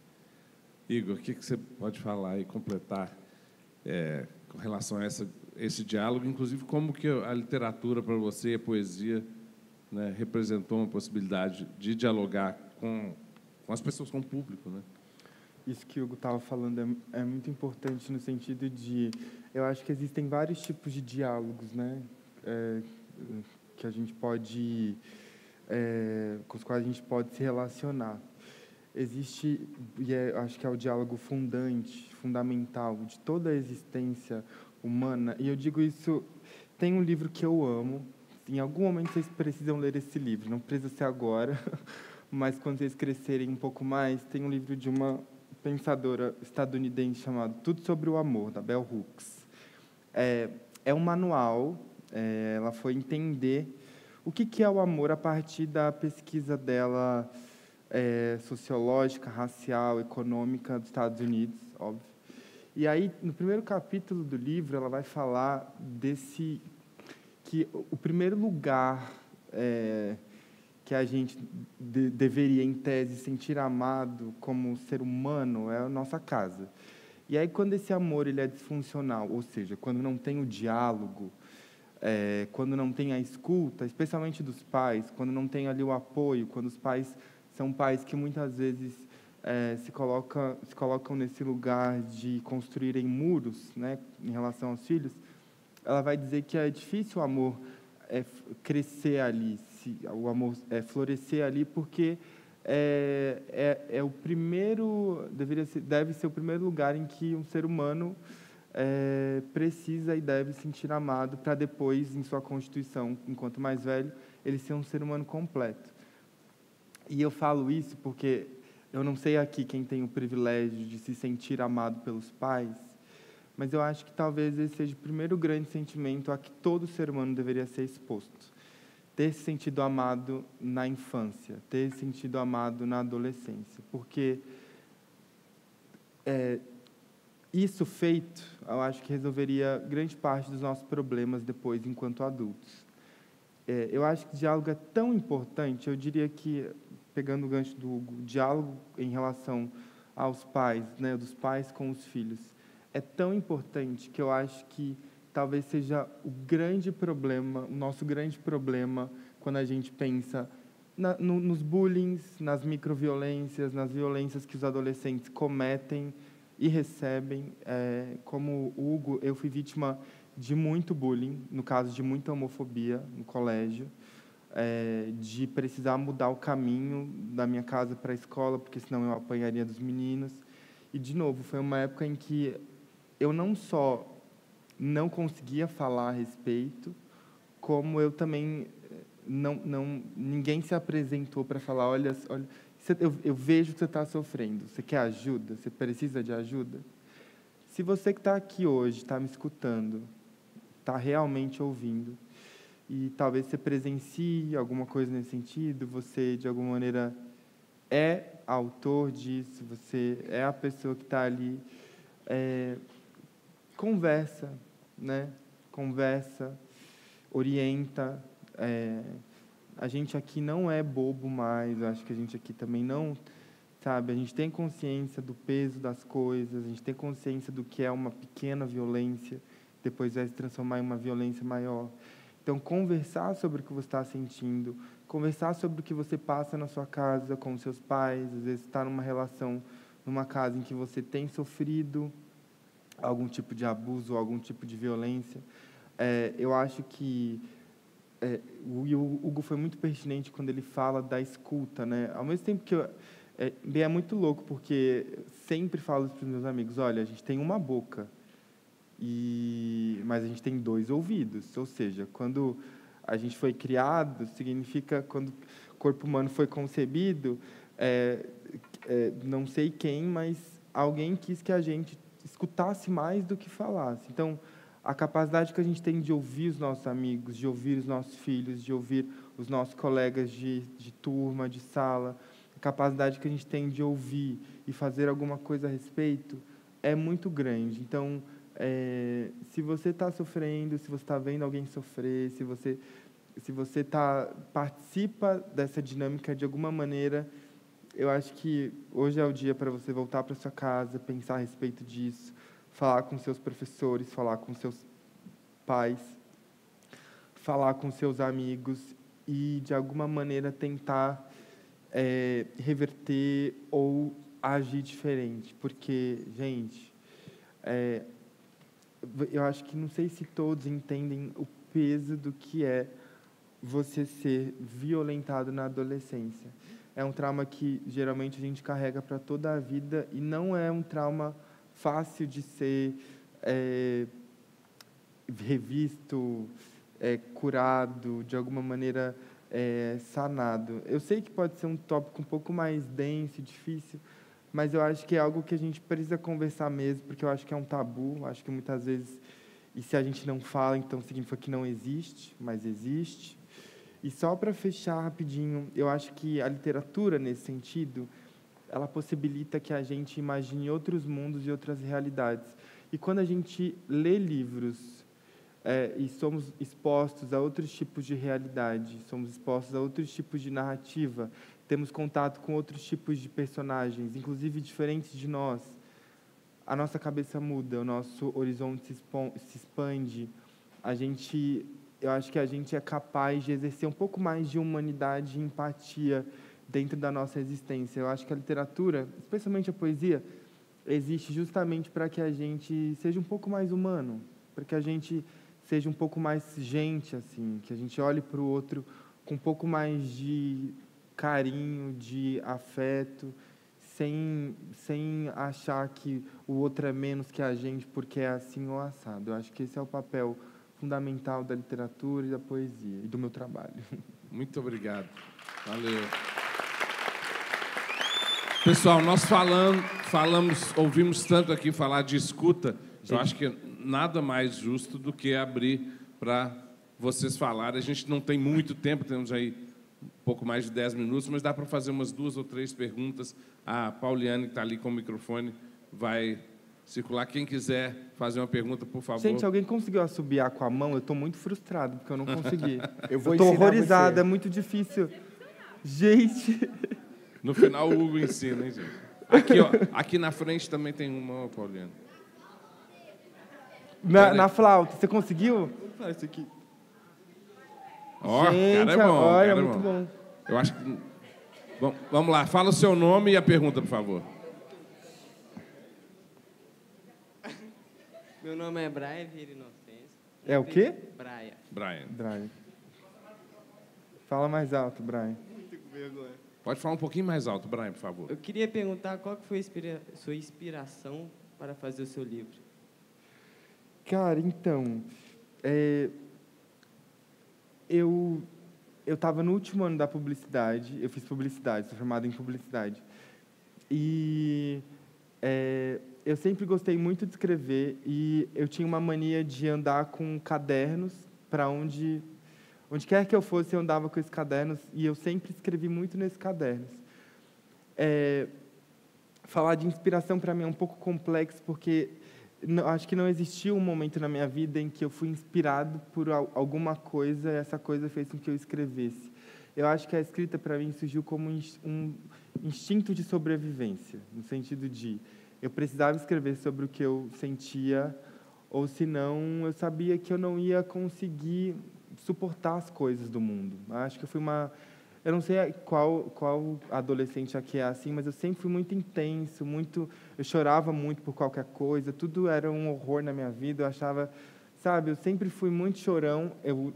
Igor, o que você pode falar e completar com relação a esse diálogo, inclusive como que a literatura para você, a poesia, né, representou uma possibilidade de dialogar com as pessoas, com o público, né? Isso que o Hugo estava falando é muito importante no sentido de, eu acho que existem vários tipos de diálogos, né, que a gente pode, com os quais a gente pode se relacionar. Existe, acho que é o diálogo fundamental de toda a existência humana, e eu digo isso, tem um livro que eu amo, em algum momento vocês precisam ler esse livro, não precisa ser agora, mas quando vocês crescerem um pouco mais, tem um livro de uma pensadora estadunidense chamado Tudo sobre o Amor, da Bell Hooks. É um manual, ela foi entender o que é o amor a partir da pesquisa dela, sociológica, racial, econômica dos Estados Unidos, óbvio. E aí, no primeiro capítulo do livro, ela vai falar que o primeiro lugar que a gente deveria, em tese, sentir amado como ser humano é a nossa casa. E aí, quando esse amor ele é disfuncional, ou seja, quando não tem o diálogo, quando não tem a escuta, especialmente dos pais, quando não tem ali o apoio, quando os pais são pais que muitas vezes se colocam nesse lugar de construírem muros, né, em relação aos filhos, ela vai dizer que é difícil o amor crescer ali, o amor florescer ali, porque o primeiro, deve ser o primeiro lugar em que um ser humano precisa e deve sentir amado, para depois, em sua constituição, enquanto mais velho, ele ser um ser humano completo. E eu falo isso porque eu não sei aqui quem tem o privilégio de se sentir amado pelos pais, mas eu acho que talvez esse seja o primeiro grande sentimento a que todo ser humano deveria ser exposto. Ter se sentido amado na infância, ter se sentido amado na adolescência. Porque isso feito, eu acho que resolveria grande parte dos nossos problemas depois, enquanto adultos. Eu acho que o diálogo é tão importante, eu diria que, pegando o gancho do Hugo, diálogo em relação aos pais, né, dos pais com os filhos, é tão importante que eu acho que talvez seja o grande problema, o nosso grande problema, quando a gente pensa nos bullying, nas microviolências, nas violências que os adolescentes cometem e recebem. Como o Hugo, eu fui vítima de muito bullying, no caso de muita homofobia no colégio, de precisar mudar o caminho da minha casa para a escola, porque senão eu apanharia dos meninos. E, de novo, foi uma época em que eu não só não conseguia falar a respeito, como eu também ninguém se apresentou para falar, olha, eu vejo que você está sofrendo, você quer ajuda, você precisa de ajuda. Se você que está aqui hoje, está me escutando, está realmente ouvindo, e talvez você presencie alguma coisa nesse sentido, você, de alguma maneira, é autor disso, você é a pessoa que está ali, conversa, né? Conversa, orienta. A gente aqui não é bobo mais, eu acho que a gente aqui também não, sabe? A gente tem consciência do peso das coisas, a gente tem consciência do que é uma pequena violência, depois vai se transformar em uma violência maior. Então, conversar sobre o que você está sentindo, conversar sobre o que você passa na sua casa com os seus pais, às vezes está numa relação, numa casa em que você tem sofrido algum tipo de abuso, algum tipo de violência. Eu acho que o Hugo foi muito pertinente quando ele fala da escuta, né? Ao mesmo tempo que é muito louco, porque sempre falo para os meus amigos, olha, a gente tem uma boca, mas a gente tem 2 ouvidos, ou seja, quando a gente foi criado, significa quando o corpo humano foi concebido, não sei quem, mas alguém quis que a gente escutasse mais do que falasse. Então, a capacidade que a gente tem de ouvir os nossos amigos, de ouvir os nossos filhos, de ouvir os nossos colegas de turma, de sala, a capacidade que a gente tem de ouvir e fazer alguma coisa a respeito é muito grande. Então, se você está sofrendo, se você está vendo alguém sofrer, se você participa dessa dinâmica de alguma maneira, eu acho que hoje é o dia para você voltar para sua casa, pensar a respeito disso, falar com seus professores, falar com seus pais, falar com seus amigos e, de alguma maneira, tentar reverter ou agir diferente. Porque, gente, eu acho que não sei se todos entendem o peso do que é você ser violentado na adolescência. É um trauma que, geralmente, a gente carrega para toda a vida e não é um trauma fácil de ser revisto, curado, de alguma maneira sanado. Eu sei que pode ser um tópico um pouco mais denso e difícil, mas eu acho que é algo que a gente precisa conversar mesmo, porque eu acho que é um tabu, acho que muitas vezes, e se a gente não fala, então significa que não existe, mas existe. E só para fechar rapidinho, eu acho que a literatura, nesse sentido, ela possibilita que a gente imagine outros mundos e outras realidades. E quando a gente lê livros e somos expostos a outros tipos de realidade, somos expostos a outros tipos de narrativa, temos contato com outros tipos de personagens, inclusive diferentes de nós, a nossa cabeça muda, o nosso horizonte se expande, eu acho que a gente é capaz de exercer um pouco mais de humanidade e empatia dentro da nossa existência. Eu acho que a literatura, especialmente a poesia, existe justamente para que a gente seja um pouco mais humano, para que a gente seja um pouco mais gente, assim, que a gente olhe para o outro com um pouco mais de carinho, de afeto, sem achar que o outro é menos que a gente porque é assim ou assado. Eu acho que esse é o papel fundamental da literatura e da poesia e do meu trabalho. Muito obrigado. Valeu. Pessoal, nós ouvimos tanto aqui falar de escuta, eu acho que nada mais justo do que abrir para vocês falarem. A gente não tem muito tempo, temos aí um pouco mais de 10 minutos, mas dá para fazer umas 2 ou 3 perguntas. A Pauliane, que está ali com o microfone, vai circular. Quem quiser fazer uma pergunta, por favor. Gente, alguém conseguiu assobiar com a mão? Eu estou muito frustrado, porque eu não consegui. Eu vou estou ensinar horrorizado, você. é muito difícil. Gente... No final, o Hugo ensina, hein, gente? Aqui, ó, aqui na frente também tem uma, Pauliane. Na flauta, você conseguiu? Isso aqui. Ó, gente, cara é bom, olha, cara é muito bom. Eu acho que... Bom, vamos lá, fala o seu nome e a pergunta, por favor. Meu nome é Brian Vieira Inocêncio. É o quê? Brian. Fala mais alto, Brian. Muito com vergonha. Pode falar um pouquinho mais alto, Brian, por favor. Eu queria perguntar qual que foi a sua inspiração para fazer o seu livro. Cara, então, eu estava no último ano da publicidade, eu fiz publicidade, sou formado em publicidade. E eu sempre gostei muito de escrever e eu tinha uma mania de andar com cadernos para onde quer que eu fosse, eu andava com esses cadernos e eu sempre escrevi muito nesses cadernos. Falar de inspiração para mim é um pouco complexo, porque acho que não existiu um momento na minha vida em que eu fui inspirado por alguma coisa e essa coisa fez com que eu escrevesse. Eu acho que a escrita, para mim, surgiu como um instinto de sobrevivência, no sentido de eu precisava escrever sobre o que eu sentia, ou senão eu sabia que eu não ia conseguir suportar as coisas do mundo. Acho que eu fui eu não sei qual adolescente aqui é assim, mas eu sempre fui muito intenso, eu chorava muito por qualquer coisa, tudo era um horror na minha vida, eu achava, sabe, eu sempre fui muito chorão,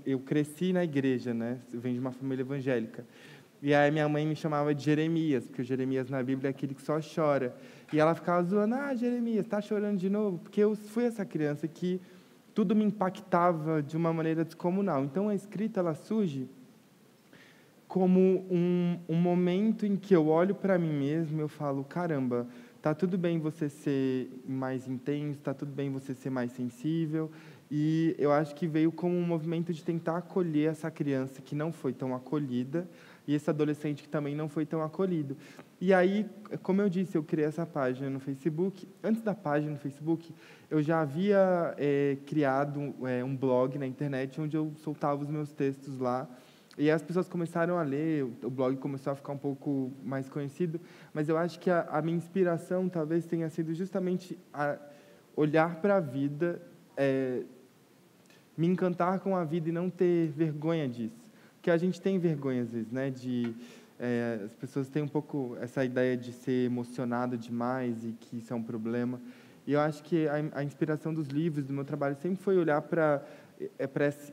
eu cresci na igreja, né, eu venho de uma família evangélica, e aí minha mãe me chamava de Jeremias, porque o Jeremias na Bíblia é aquele que só chora, e ela ficava zoando, Jeremias, está chorando de novo? Porque eu fui essa criança que tudo me impactava de uma maneira descomunal, então a escrita, ela surge como um momento em que eu olho para mim mesmo e eu falo, caramba, tá tudo bem você ser mais intenso, tá tudo bem você ser mais sensível, e eu acho que veio como um movimento de tentar acolher essa criança que não foi tão acolhida e esse adolescente que também não foi tão acolhido. E aí, como eu disse, eu criei essa página no Facebook. Antes da página no Facebook, eu já havia criado um blog na internet onde eu soltava os meus textos lá. E as pessoas começaram a ler, o blog começou a ficar um pouco mais conhecido, mas eu acho que a minha inspiração talvez tenha sido justamente a olhar para a vida, me encantar com a vida e não ter vergonha disso. Porque a gente tem vergonha, às vezes, né? As pessoas têm um pouco essa ideia de ser emocionado demais e que isso é um problema. E eu acho que a inspiração dos livros, do meu trabalho, sempre foi olhar para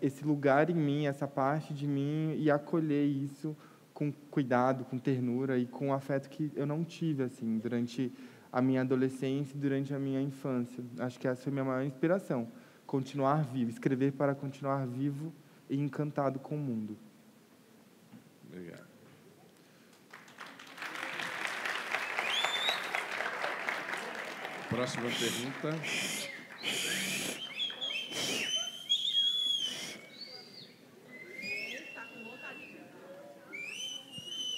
esse lugar em mim, essa parte de mim, e acolher isso com cuidado, com ternura e com afeto que eu não tive assim durante a minha adolescência e durante a minha infância. Acho que essa foi a minha maior inspiração, continuar vivo, escrever para continuar vivo e encantado com o mundo. Obrigado. Próxima pergunta.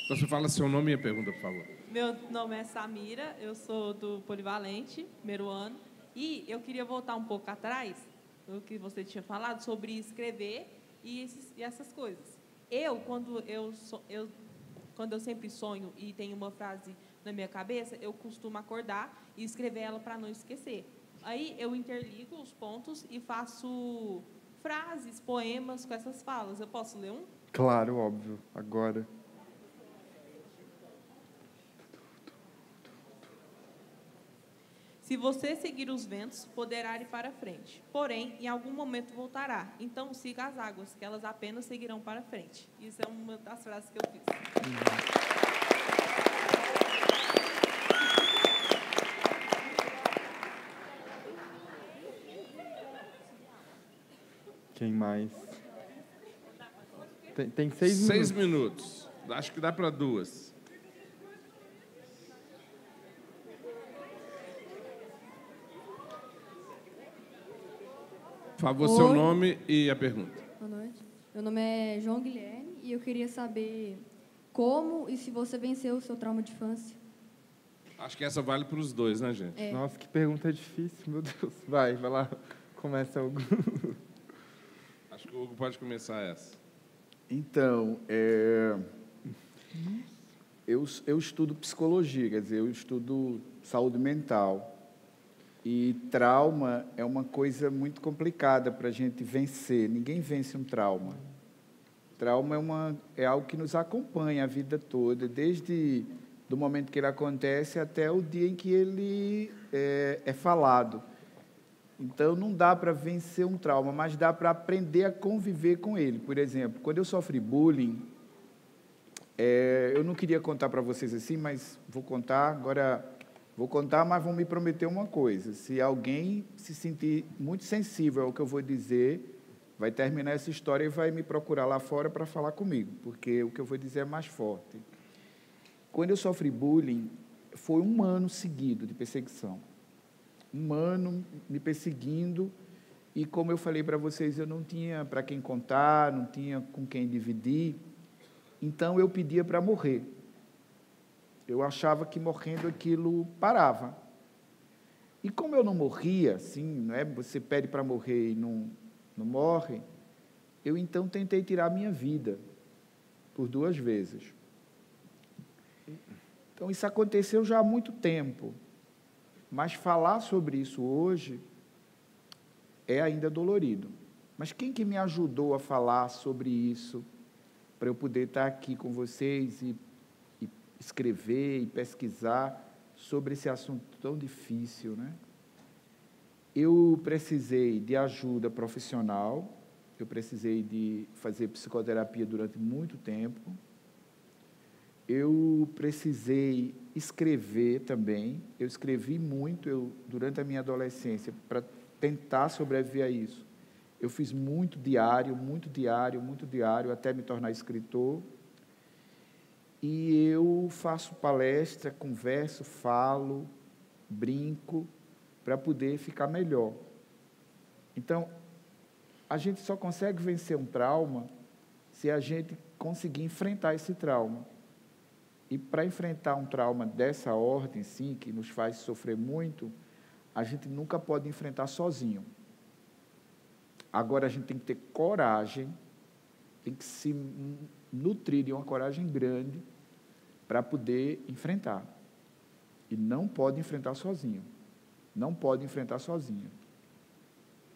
Então, você fala seu nome e a pergunta, por favor. Meu nome é Samira, eu sou do Polivalente, primeiro ano. E eu queria voltar um pouco atrás o que você tinha falado sobre escrever e essas coisas. Quando eu sempre sonho e tenho uma frase na minha cabeça, eu costumo acordar e escrever ela para não esquecer. Aí eu interligo os pontos e faço frases, poemas com essas falas. Eu posso ler um? Claro, óbvio. Agora. Se você seguir os ventos, poderá ir para frente. Porém, em algum momento voltará. Então, siga as águas, que elas apenas seguirão para frente. Isso é uma das frases que eu fiz. Quem mais? Tem 6 minutos. 6 minutos. Acho que dá para 2. Por favor, seu nome e a pergunta. Boa noite. Meu nome é João Guilherme e eu queria saber como e se você venceu o seu trauma de infância. Acho que essa vale para os dois, né, gente? É. Nossa, que pergunta difícil, meu Deus. Vai lá. Começa, Hugo. Acho que o Hugo pode começar essa. Então, eu estudo psicologia, quer dizer, eu estudo saúde mental. E trauma é uma coisa muito complicada para a gente vencer. Ninguém vence um trauma. Trauma é algo que nos acompanha a vida toda, desde do momento que ele acontece até o dia em que ele é falado. Então, não dá para vencer um trauma, mas dá para aprender a conviver com ele. Por exemplo, quando eu sofri bullying, eu não queria contar para vocês assim, mas vou contar agora. Vou contar, mas vão me prometer uma coisa. Se alguém se sentir muito sensível ao que eu vou dizer, vai terminar essa história e vai me procurar lá fora para falar comigo, porque o que eu vou dizer é mais forte. Quando eu sofri bullying, foi 1 ano seguido de perseguição. 1 ano me perseguindo, e como eu falei para vocês, eu não tinha para quem contar, não tinha com quem dividir, então eu pedia para morrer. Eu achava que morrendo aquilo parava. E como eu não morria, assim, não é? Você pede para morrer e não morre, eu então tentei tirar a minha vida por 2 vezes. Então, isso aconteceu já há muito tempo. Mas falar sobre isso hoje é ainda dolorido. Mas quem que me ajudou a falar sobre isso, para eu poder estar aqui com vocês e escrever e pesquisar sobre esse assunto tão difícil, né? Eu precisei de ajuda profissional, eu precisei de fazer psicoterapia durante muito tempo, eu precisei escrever também, eu escrevi muito, durante a minha adolescência, para tentar sobreviver a isso. Eu fiz muito diário, até me tornar escritor. E eu faço palestra, converso, falo, brinco, para poder ficar melhor. Então, a gente só consegue vencer um trauma se a gente conseguir enfrentar esse trauma. E para enfrentar um trauma dessa ordem, sim, que nos faz sofrer muito, a gente nunca pode enfrentar sozinho. Agora, a gente tem que ter coragem, tem que se nutrir de uma coragem grande para poder enfrentar. E não pode enfrentar sozinho. Não pode enfrentar sozinho.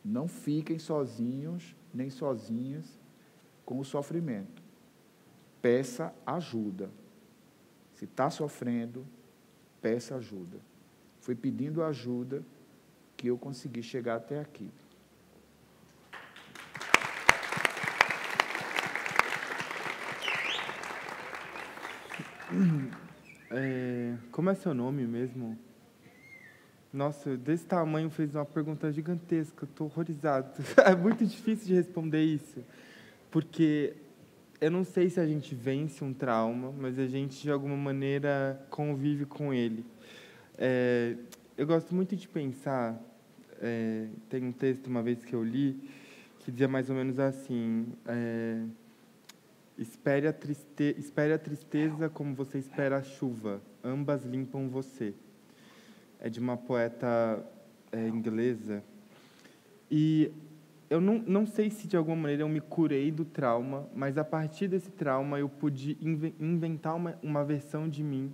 Não fiquem sozinhos, nem sozinhas com o sofrimento. Peça ajuda. Se está sofrendo, peça ajuda. Foi pedindo ajuda que eu consegui chegar até aqui. Como é seu nome mesmo? Nossa, desse tamanho fez uma pergunta gigantesca, estou horrorizado. É muito difícil de responder isso, porque eu não sei se a gente vence um trauma, mas a gente, de alguma maneira, convive com ele. Eu gosto muito de pensar, tem um texto, uma vez que eu li, que dizia mais ou menos assim... Espere a tristeza como você espera a chuva. Ambas limpam você. É de uma poeta inglesa. E eu não sei se de alguma maneira eu me curei do trauma, mas a partir desse trauma eu pude inventar uma versão de mim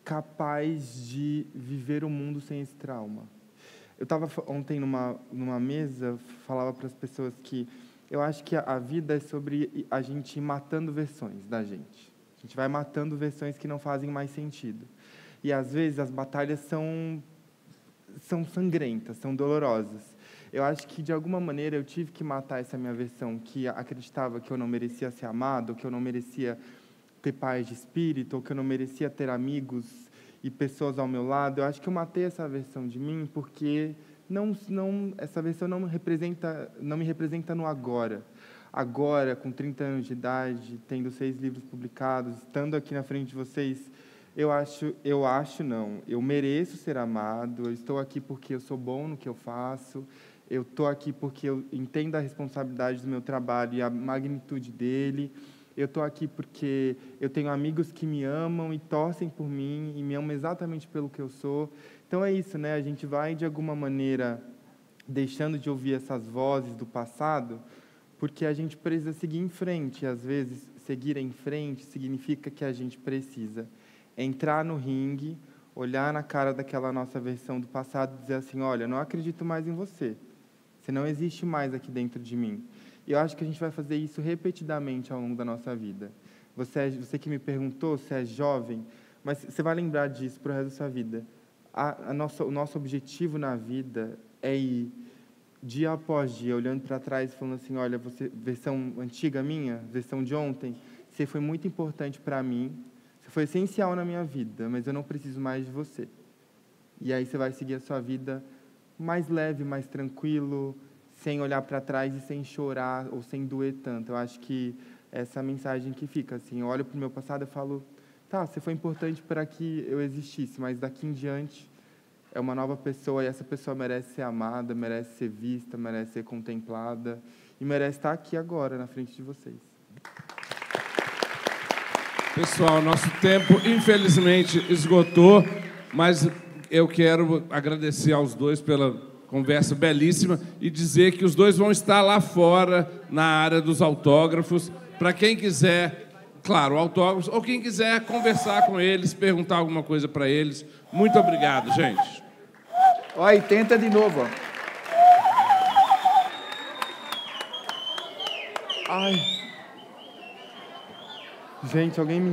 capaz de viver o mundo sem esse trauma. Eu estava ontem numa mesa, falava para as pessoas que eu acho que a vida é sobre a gente ir matando versões da gente. A gente vai matando versões que não fazem mais sentido. E, às vezes, as batalhas são sangrentas, são dolorosas. Eu acho que, de alguma maneira, eu tive que matar essa minha versão que acreditava que eu não merecia ser amado, ou que eu não merecia ter paz de espírito, ou que eu não merecia ter amigos e pessoas ao meu lado. Eu acho que eu matei essa versão de mim porque essa versão não me representa no agora. Agora, com 30 anos de idade, tendo 6 livros publicados, estando aqui na frente de vocês, eu mereço ser amado, eu estou aqui porque eu sou bom no que eu faço, eu estou aqui porque eu entendo a responsabilidade do meu trabalho e a magnitude dele, eu estou aqui porque eu tenho amigos que me amam e torcem por mim e me amam exatamente pelo que eu sou. Então é isso, né? A gente vai, de alguma maneira, deixando de ouvir essas vozes do passado, porque a gente precisa seguir em frente. E, às vezes, seguir em frente significa que a gente precisa entrar no ringue, olhar na cara daquela nossa versão do passado e dizer assim, olha, eu não acredito mais em você. Você não existe mais aqui dentro de mim. E eu acho que a gente vai fazer isso repetidamente ao longo da nossa vida. Você que me perguntou se é jovem, mas você vai lembrar disso para o resto da sua vida. O nosso objetivo na vida é ir dia após dia, olhando para trás e falando assim, olha, você, versão antiga minha, versão de ontem, você foi muito importante para mim, você foi essencial na minha vida, mas eu não preciso mais de você. E aí você vai seguir a sua vida mais leve, mais tranquilo, sem olhar para trás e sem chorar ou sem doer tanto. Eu acho que essa mensagem que fica, assim, eu olho para o meu passado e falo, tá, você foi importante para que eu existisse, mas daqui em diante é uma nova pessoa e essa pessoa merece ser amada, merece ser vista, merece ser contemplada e merece estar aqui agora, na frente de vocês. Pessoal, nosso tempo, infelizmente, esgotou, mas eu quero agradecer aos dois pela conversa belíssima e dizer que os dois vão estar lá fora, na área dos autógrafos, para quem quiser, claro, autógrafos, ou quem quiser conversar com eles, perguntar alguma coisa para eles. Muito obrigado, gente. Ó, e tenta de novo, ó. Ai. Gente, alguém me